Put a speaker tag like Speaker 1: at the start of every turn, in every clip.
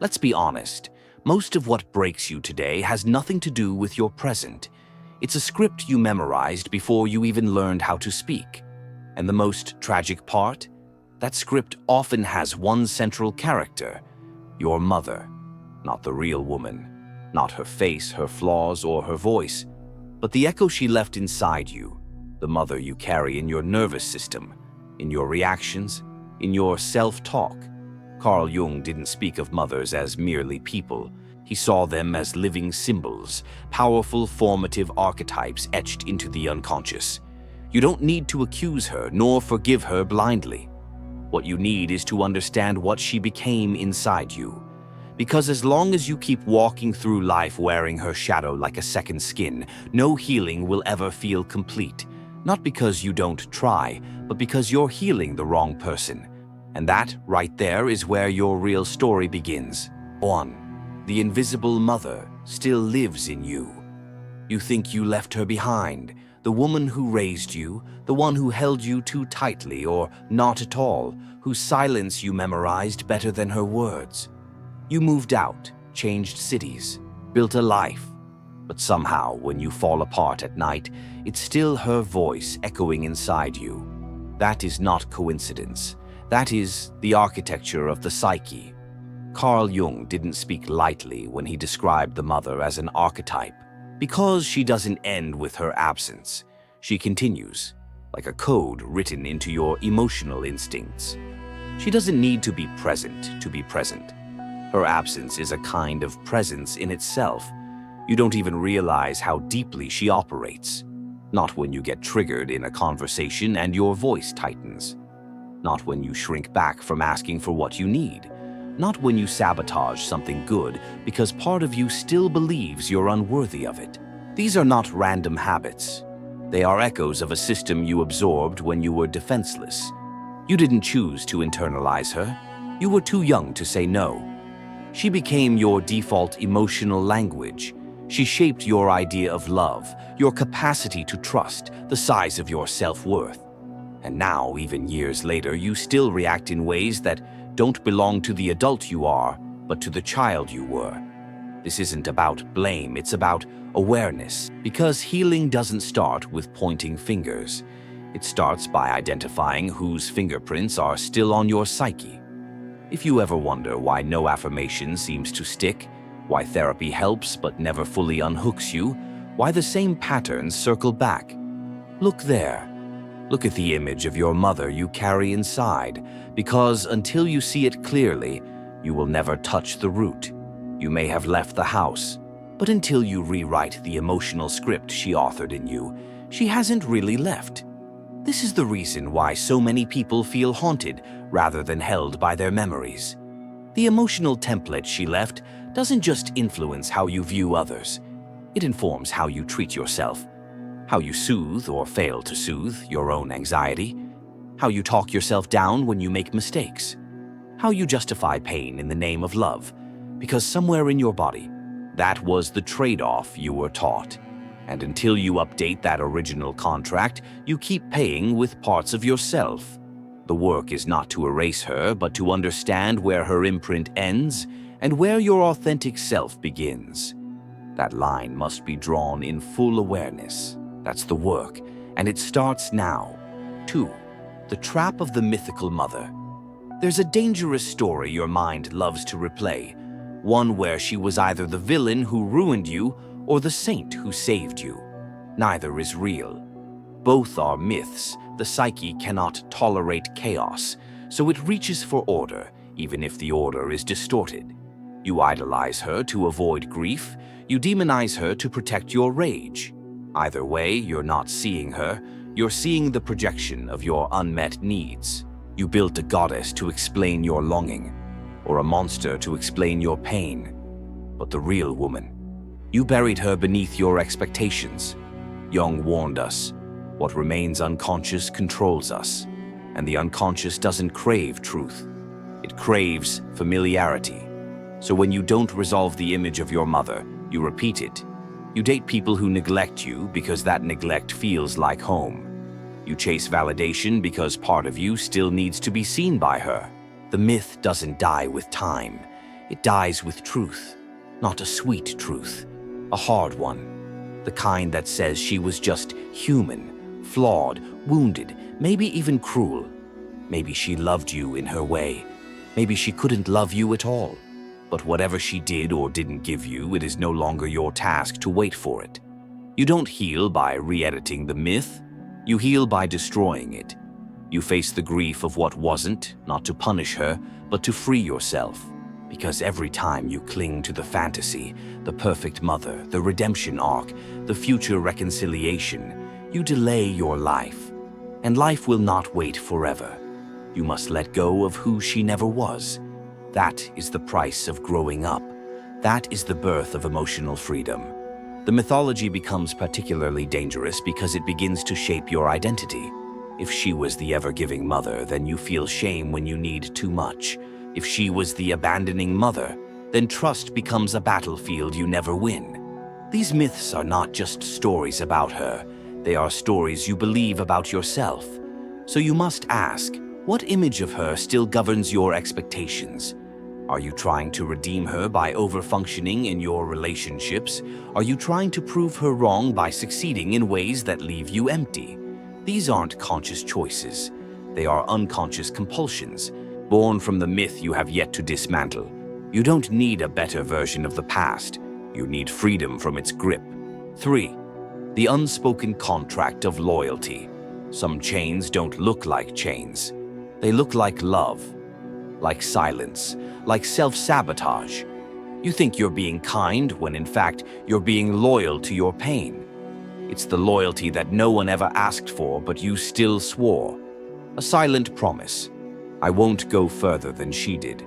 Speaker 1: Let's be honest, most of what breaks you today has nothing to do with your present. It's a script you memorized before you even learned how to speak. And the most tragic part? That script often has one central character, your mother. Not the real woman, not her face, her flaws, or her voice, but the echo she left inside you, the mother you carry in your nervous system, in your reactions, in your self-talk. Carl Jung didn't speak of mothers as merely people. He saw them as living symbols, powerful formative archetypes etched into the unconscious. You don't need to accuse her nor forgive her blindly. What you need is to understand what she became inside you. Because as long as you keep walking through life wearing her shadow like a second skin, no healing will ever feel complete. Not because you don't try, but because you're healing the wrong person. And that, right there, is where your real story begins. 1. The invisible mother still lives in you. You think you left her behind, the woman who raised you, the one who held you too tightly or not at all, whose silence you memorized better than her words. You moved out, changed cities, built a life. But somehow, when you fall apart at night, it's still her voice echoing inside you. That is not coincidence. That is the architecture of the psyche. Carl Jung didn't speak lightly when he described the mother as an archetype. Because she doesn't end with her absence, she continues, like a code written into your emotional instincts. She doesn't need to be present to be present. Her absence is a kind of presence in itself. You don't even realize how deeply she operates. Not when you get triggered in a conversation and your voice tightens. Not when you shrink back from asking for what you need. Not when you sabotage something good because part of you still believes you're unworthy of it. These are not random habits. They are echoes of a system you absorbed when you were defenseless. You didn't choose to internalize her. You were too young to say no. She became your default emotional language. She shaped your idea of love, your capacity to trust, the size of your self-worth. And now, even years later, you still react in ways that don't belong to the adult you are, but to the child you were. This isn't about blame, it's about awareness. Because healing doesn't start with pointing fingers. It starts by identifying whose fingerprints are still on your psyche. If you ever wonder why no affirmation seems to stick, why therapy helps but never fully unhooks you, why the same patterns circle back, look there. Look at the image of your mother you carry inside, because until you see it clearly, you will never touch the root. You may have left the house, but until you rewrite the emotional script she authored in you, she hasn't really left. This is the reason why so many people feel haunted rather than held by their memories. The emotional template she left doesn't just influence how you view others. It informs how you treat yourself, how you soothe or fail to soothe your own anxiety, how you talk yourself down when you make mistakes, how you justify pain in the name of love, because somewhere in your body, that was the trade-off you were taught. And until you update that original contract, you keep paying with parts of yourself. The work is not to erase her, but to understand where her imprint ends and where your authentic self begins. That line must be drawn in full awareness. That's the work, and it starts now. 2. The trap of the mythical mother. There's a dangerous story your mind loves to replay, one where she was either the villain who ruined you or the saint who saved you. Neither is real. Both are myths. The psyche cannot tolerate chaos, so it reaches for order, even if the order is distorted. You idolize her to avoid grief. You demonize her to protect your rage. Either way, you're not seeing her. You're seeing the projection of your unmet needs. You built a goddess to explain your longing, or a monster to explain your pain. But the real woman, you buried her beneath your expectations. Jung warned us, what remains unconscious controls us, and the unconscious doesn't crave truth. It craves familiarity. So when you don't resolve the image of your mother, you repeat it. You date people who neglect you because that neglect feels like home. You chase validation because part of you still needs to be seen by her. The myth doesn't die with time. It dies with truth, not a sweet truth, a hard one. The kind that says she was just human, flawed, wounded, maybe even cruel. Maybe she loved you in her way. Maybe she couldn't love you at all. But whatever she did or didn't give you, it is no longer your task to wait for it. You don't heal by re-editing the myth. You heal by destroying it. You face the grief of what wasn't, not to punish her, but to free yourself. Because every time you cling to the fantasy, the perfect mother, the redemption arc, the future reconciliation, you delay your life. And life will not wait forever. You must let go of who she never was. That is the price of growing up. That is the birth of emotional freedom. The mythology becomes particularly dangerous because it begins to shape your identity. If she was the ever-giving mother, then you feel shame when you need too much. If she was the abandoning mother, then trust becomes a battlefield you never win. These myths are not just stories about her. They are stories you believe about yourself. So you must ask, what image of her still governs your expectations? Are you trying to redeem her by over-functioning in your relationships? Are you trying to prove her wrong by succeeding in ways that leave you empty? These aren't conscious choices. They are unconscious compulsions, born from the myth you have yet to dismantle. You don't need a better version of the past. You need freedom from its grip. 3. The unspoken contract of loyalty. Some chains don't look like chains. They look like love, like silence, like self-sabotage. You think you're being kind when in fact you're being loyal to your pain. It's the loyalty that no one ever asked for, but you still swore. A silent promise. I won't go further than she did.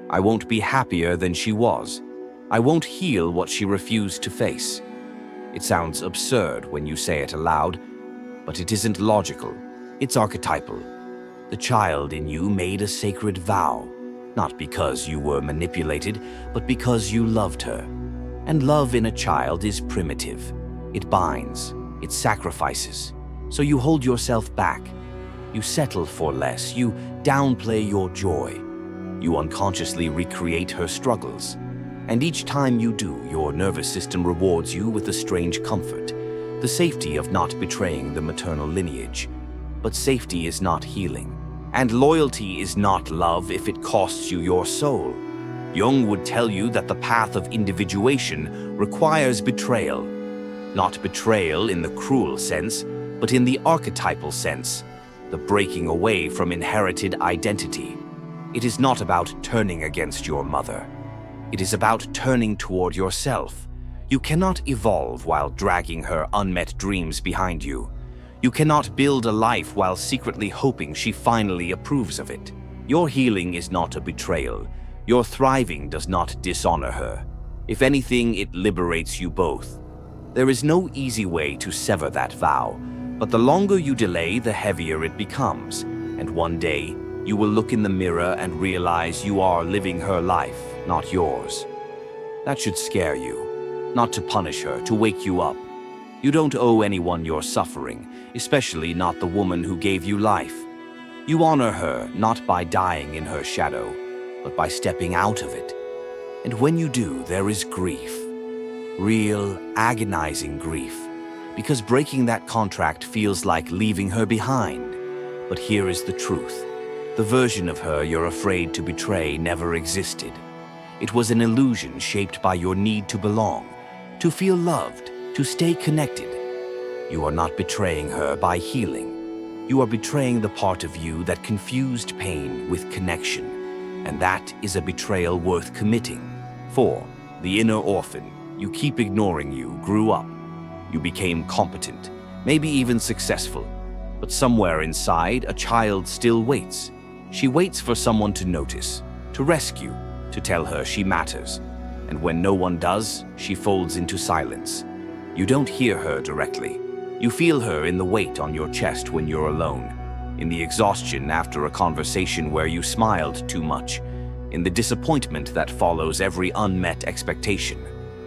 Speaker 1: I won't be happier than she was. I won't heal what she refused to face. It sounds absurd when you say it aloud, but it isn't logical. It's archetypal. The child in you made a sacred vow, not because you were manipulated, but because you loved her. And love in a child is primitive. It binds, it sacrifices. So you hold yourself back. You settle for less. You downplay your joy. You unconsciously recreate her struggles. And each time you do, your nervous system rewards you with a strange comfort, the safety of not betraying the maternal lineage. But safety is not healing. And loyalty is not love if it costs you your soul. Jung would tell you that the path of individuation requires betrayal. Not betrayal in the cruel sense, but in the archetypal sense, the breaking away from inherited identity. It is not about turning against your mother. It is about turning toward yourself. You cannot evolve while dragging her unmet dreams behind you. You cannot build a life while secretly hoping she finally approves of it. Your healing is not a betrayal. Your thriving does not dishonor her. If anything, it liberates you both. There is no easy way to sever that vow, but the longer you delay, the heavier it becomes. And one day, you will look in the mirror and realize you are living her life, not yours. That should scare you. Not to punish her, to wake you up. You don't owe anyone your suffering, especially not the woman who gave you life. You honor her not by dying in her shadow, but by stepping out of it. And when you do, there is grief. Real, agonizing grief. Because breaking that contract feels like leaving her behind. But here is the truth. The version of her you're afraid to betray never existed. It was an illusion shaped by your need to belong, to feel loved, to stay connected. You are not betraying her by healing. You are betraying the part of you that confused pain with connection. And that is a betrayal worth committing. 4. The inner orphan. You keep ignoring you, grew up. You became competent, maybe even successful. But somewhere inside, a child still waits. She waits for someone to notice, to rescue, to tell her she matters. And when no one does, she folds into silence. You don't hear her directly. You feel her in the weight on your chest when you're alone, in the exhaustion after a conversation where you smiled too much, in the disappointment that follows every unmet expectation.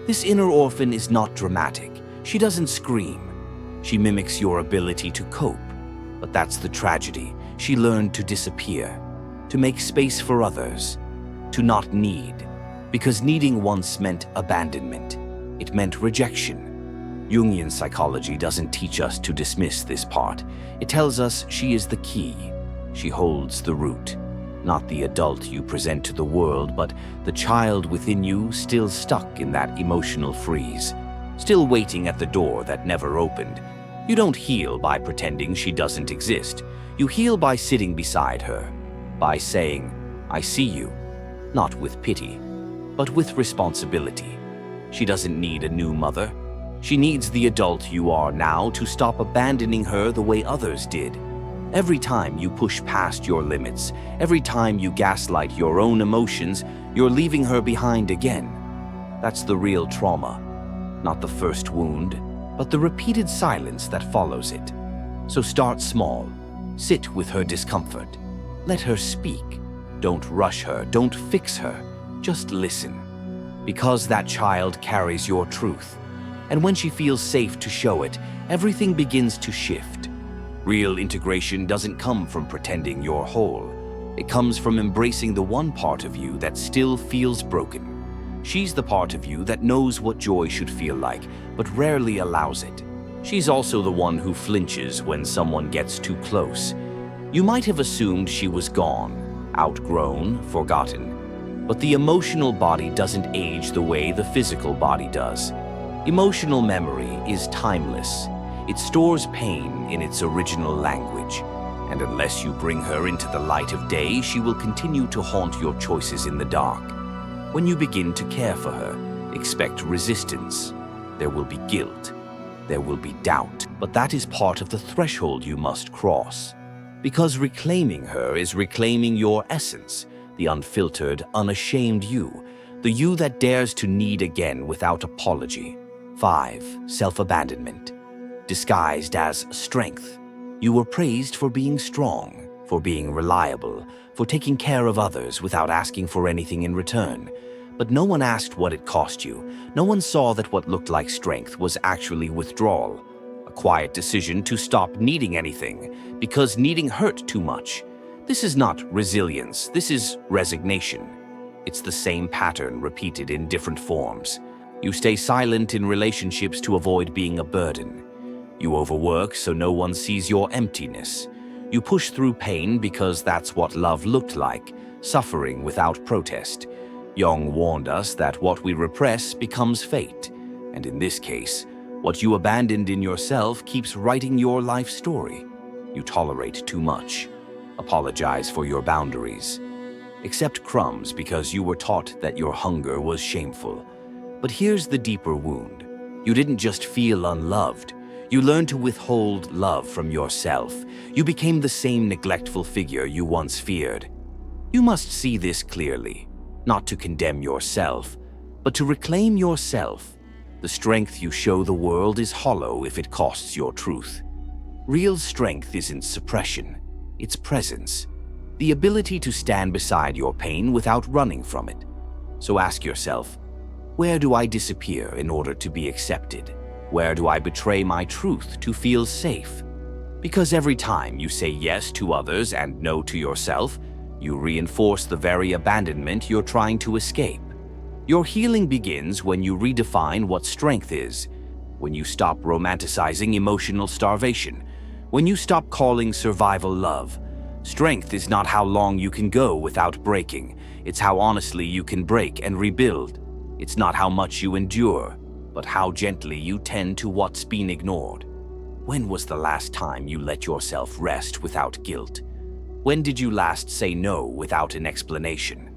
Speaker 1: This inner orphan is not dramatic. She doesn't scream. She mimics your ability to cope. But that's the tragedy. She learned to disappear, to make space for others, to not need. Because needing once meant abandonment. It meant rejection. Jungian psychology doesn't teach us to dismiss this part. It tells us she is the key. She holds the root. Not the adult you present to the world, but the child within you still stuck in that emotional freeze, still waiting at the door that never opened. You don't heal by pretending she doesn't exist. You heal by sitting beside her, by saying, "I see you," not with pity, but with responsibility. She doesn't need a new mother. She needs the adult you are now to stop abandoning her the way others did. Every time you push past your limits, every time you gaslight your own emotions, you're leaving her behind again. That's the real trauma. Not the first wound, but the repeated silence that follows it. So start small. Sit with her discomfort. Let her speak. Don't rush her, don't fix her. Just listen. Because that child carries your truth. And when she feels safe to show it, everything begins to shift. Real integration doesn't come from pretending you're whole. It comes from embracing the one part of you that still feels broken. She's the part of you that knows what joy should feel like, but rarely allows it. She's also the one who flinches when someone gets too close. You might have assumed she was gone, outgrown, forgotten. But the emotional body doesn't age the way the physical body does. Emotional memory is timeless. It stores pain in its original language. And unless you bring her into the light of day, she will continue to haunt your choices in the dark. When you begin to care for her, expect resistance. There will be guilt. There will be doubt. But that is part of the threshold you must cross. Because reclaiming her is reclaiming your essence, the unfiltered, unashamed you, the you that dares to need again without apology. 5. Self-abandonment. Disguised as strength. You were praised for being strong, for being reliable, for taking care of others without asking for anything in return. But no one asked what it cost you. No one saw that what looked like strength was actually withdrawal. A quiet decision to stop needing anything, because needing hurt too much. This is not resilience, this is resignation. It's the same pattern repeated in different forms. You stay silent in relationships to avoid being a burden. You overwork so no one sees your emptiness. You push through pain because that's what love looked like, suffering without protest. Jung warned us that what we repress becomes fate. And in this case, what you abandoned in yourself keeps writing your life story. You tolerate too much. Apologize for your boundaries. Accept crumbs because you were taught that your hunger was shameful. But here's the deeper wound. You didn't just feel unloved. You learned to withhold love from yourself. You became the same neglectful figure you once feared. You must see this clearly, not to condemn yourself, but to reclaim yourself. The strength you show the world is hollow if it costs your truth. Real strength isn't suppression, it's presence. The ability to stand beside your pain without running from it. So ask yourself, where do I disappear in order to be accepted? Where do I betray my truth to feel safe? Because every time you say yes to others and no to yourself, you reinforce the very abandonment you're trying to escape. Your healing begins when you redefine what strength is, when you stop romanticizing emotional starvation, when you stop calling survival love. Strength is not how long you can go without breaking. It's how honestly you can break and rebuild. It's not how much you endure, but how gently you tend to what's been ignored. When was the last time you let yourself rest without guilt? When did you last say no without an explanation?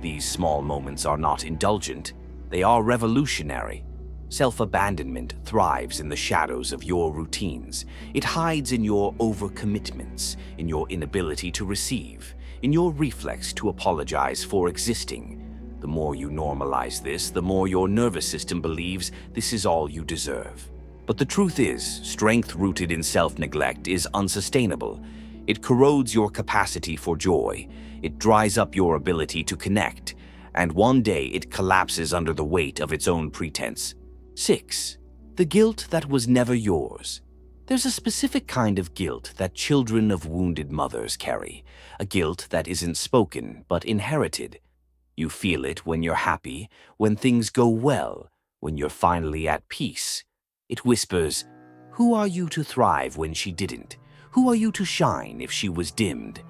Speaker 1: These small moments are not indulgent, they are revolutionary. Self-abandonment thrives in the shadows of your routines. It hides in your overcommitments, in your inability to receive, in your reflex to apologize for existing. The more you normalize this, the more your nervous system believes this is all you deserve. But the truth is, strength rooted in self-neglect is unsustainable. It corrodes your capacity for joy. It dries up your ability to connect. And one day it collapses under the weight of its own pretense. 6. The guilt that was never yours. There's a specific kind of guilt that children of wounded mothers carry. A guilt that isn't spoken, but inherited. You feel it when you're happy, when things go well, when you're finally at peace. It whispers, "Who are you to thrive when she didn't? Who are you to shine if she was dimmed?"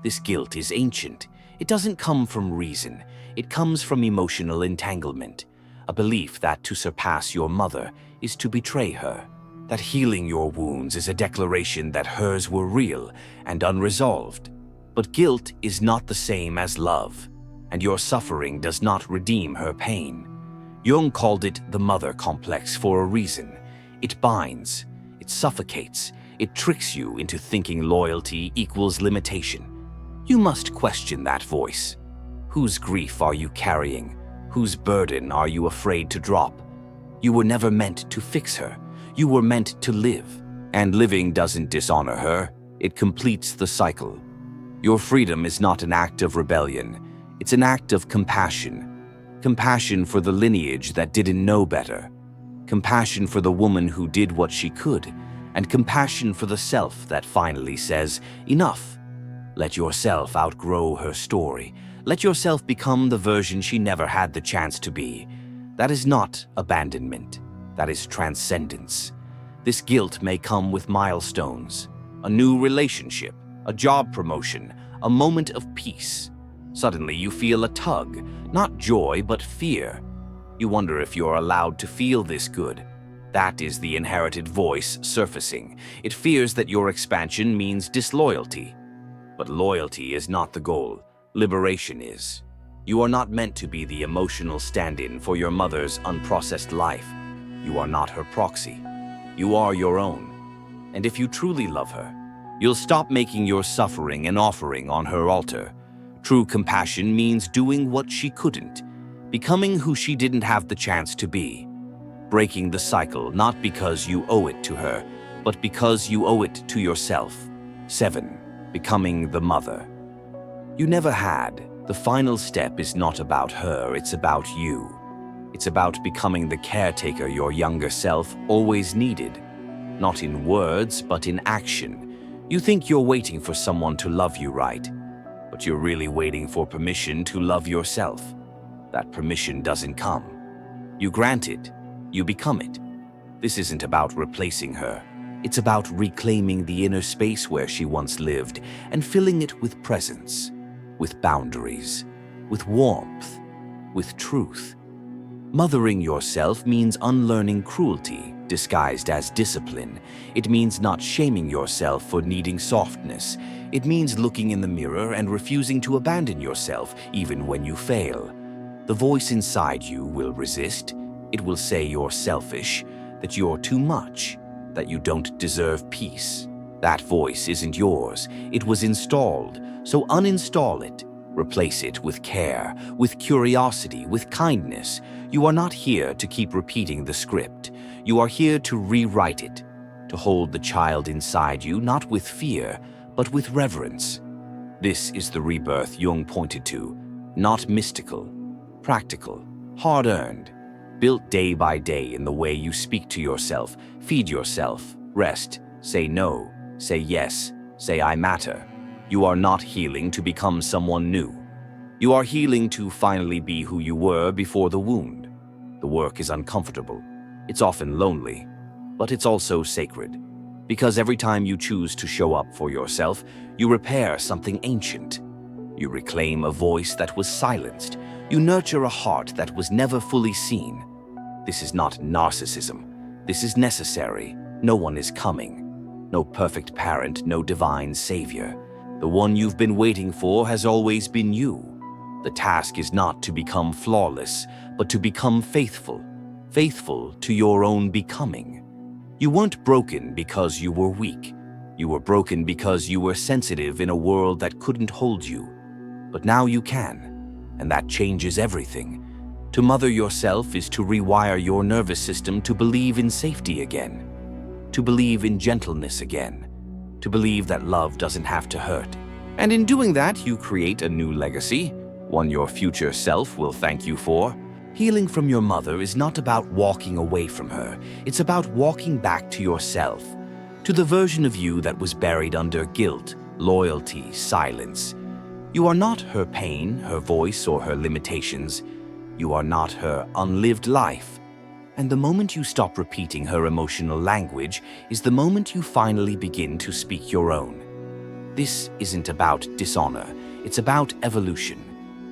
Speaker 1: This guilt is ancient. It doesn't come from reason. It comes from emotional entanglement, a belief that to surpass your mother is to betray her, that healing your wounds is a declaration that hers were real and unresolved. But guilt is not the same as love, and your suffering does not redeem her pain. Jung called it the mother complex for a reason. It binds, it suffocates, it tricks you into thinking loyalty equals limitation. You must question that voice. Whose grief are you carrying? Whose burden are you afraid to drop? You were never meant to fix her. You were meant to live. And living doesn't dishonor her. It completes the cycle. Your freedom is not an act of rebellion. It's an act of compassion. Compassion for the lineage that didn't know better. Compassion for the woman who did what she could. And compassion for the self that finally says, "Enough." Let yourself outgrow her story. Let yourself become the version she never had the chance to be. That is not abandonment. That is transcendence. This guilt may come with milestones, a new relationship, a job promotion, a moment of peace. Suddenly you feel a tug, not joy but fear. You wonder if you're allowed to feel this good. That is the inherited voice surfacing. It fears that your expansion means disloyalty. But loyalty is not the goal. Liberation is. You are not meant to be the emotional stand-in for your mother's unprocessed life. You are not her proxy. You are your own. And if you truly love her, you'll stop making your suffering an offering on her altar. True compassion means doing what she couldn't, becoming who she didn't have the chance to be. Breaking the cycle not because you owe it to her, but because you owe it to yourself. 7. Becoming the mother you never had. The final step is not about her, it's about you. It's about becoming the caretaker your younger self always needed. Not in words, but in action. You think you're waiting for someone to love you right, but you're really waiting for permission to love yourself. That permission doesn't come. You grant it, you become it. This isn't about replacing her. It's about reclaiming the inner space where she once lived and filling it with presence, with boundaries, with warmth, with truth. Mothering yourself means unlearning cruelty disguised as discipline. It means not shaming yourself for needing softness. It means looking in the mirror and refusing to abandon yourself even when you fail. The voice inside you will resist. It will say you're selfish, that you're too much, that you don't deserve peace. That voice isn't yours. It was installed, so uninstall it. Replace it with care, with curiosity, with kindness. You are not here to keep repeating the script. You are here to rewrite it, to hold the child inside you not with fear, but with reverence. This is the rebirth Jung pointed to, not mystical, practical, hard-earned, built day by day in the way you speak to yourself, feed yourself, rest, say no, say yes, say I matter. You are not healing to become someone new. You are healing to finally be who you were before the wound. The work is uncomfortable. It's often lonely, but it's also sacred. Because every time you choose to show up for yourself, you repair something ancient. You reclaim a voice that was silenced. You nurture a heart that was never fully seen. This is not narcissism. This is necessary. No one is coming. No perfect parent, no divine savior. The one you've been waiting for has always been you. The task is not to become flawless, but to become faithful. Faithful to your own becoming. You weren't broken because you were weak. You were broken because you were sensitive in a world that couldn't hold you. But now you can, and that changes everything. To mother yourself is to rewire your nervous system to believe in safety again, to believe in gentleness again, to believe that love doesn't have to hurt. And in doing that, you create a new legacy, one your future self will thank you for. Healing from your mother is not about walking away from her. It's about walking back to yourself, to the version of you that was buried under guilt, loyalty, silence. You are not her pain, her voice, or her limitations. You are not her unlived life. And the moment you stop repeating her emotional language is the moment you finally begin to speak your own. This isn't about dishonor, it's about evolution.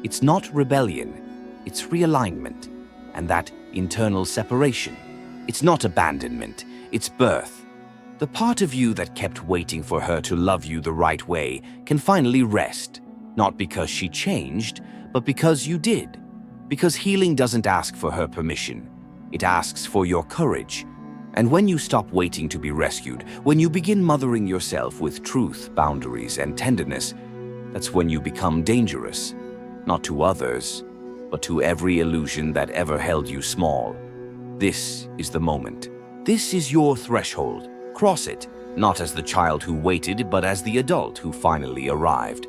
Speaker 1: It's not rebellion, it's realignment. And that internal separation, it's not abandonment, it's birth. The part of you that kept waiting for her to love you the right way can finally rest, not because she changed, but because you did. Because healing doesn't ask for her permission, it asks for your courage. And when you stop waiting to be rescued, when you begin mothering yourself with truth, boundaries, and tenderness, that's when you become dangerous, not to others, but to every illusion that ever held you small. This is the moment. This is your threshold. Cross it, not as the child who waited, but as the adult who finally arrived.